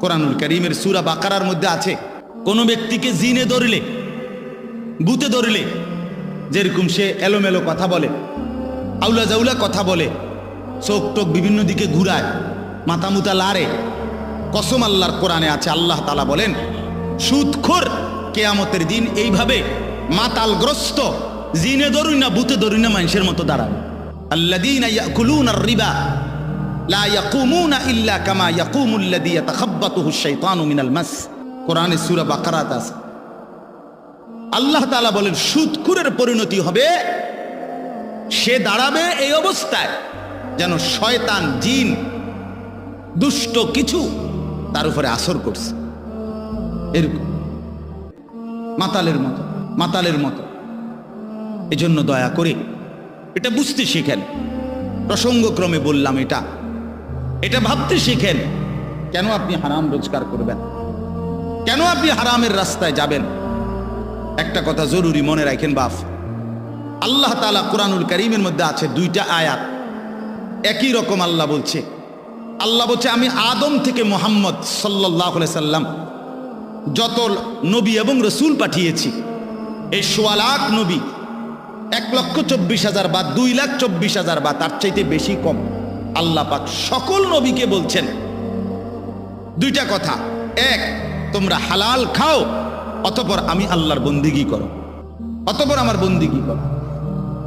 কোরআনুল কারীমের সূরা বাকারার মধ্যে আছে, কোন ব্যক্তিকে জিনে ধরলে, ভূতে ধরলে, যেরকম সে এলোমেলো কথা বলে, আউলা জাউলা কথা বলে, চোখ টোক বিভিন্ন দিকে ঘুরায়, মাথা মুতা লাড়ে, কসম আল্লাহর কোরআনে আছে, আল্লাহ তাআলা বলেন সুদখোর কিয়ামতের দিন এইভাবে মাতালগ্রস্ত জিনে ধরুই না ভূতে ধরুই না মানুষের মতো দাঁড়াবে। আল্লাযীনা ইয়াকুলুনার রিবা লা ইয়াকুমুনা ইল্লা কামা ইয়াকুমুল্লাযী ইয়াতাখাব্বাতুহুশ শাইতানু মিনাল মাস। কোরআনে সূরা বাকারাতে আছে। আল্লাহ তাআলা বলেন সুদখোরের পরিণতি হবে, সে দাঁড়াবে এই অবস্থায় যেন শয়তান জিন দুষ্ট কিছু তার উপরে আসর করছে, এরকম মাতালের মতো, মাতালের মতো। এজন্য দয়া করে এটা বুঝতে শিখেন। প্রসঙ্গক্রমে বললাম এটা ভাবতে শিখেন। কেন আপনি হারাম রোজগার করবেন? কেন আপনি হারামের রাস্তায় যাবেন? একটা কথা জরুরি মনে রাখেন বাপ, আল্লাহ তাআলা কোরআনুল কারীমের মধ্যে আছে দুইটা আয়াত, একই রকম আল্লাহ বলছে। আল্লাহ বলছে আমি আদম থেকে মুহাম্মদ সাল্লাল্লাহু আলাইহি সাল্লাম যত নবী এবং রসুল পাঠিয়েছি, এই ১৬ লাখ নবী ১,২৪,০০০ বা ২,২৪,০০০ বা তার চাইতে বেশি কম, আল্লাহ পাক সকল নবীকে বলছেন দুইটা কথা। এক, তোমরা হালাল খাও, অতঃপর আমি আল্লাহর বন্দেগী করো, অতঃপর আমার বন্দেগী করো।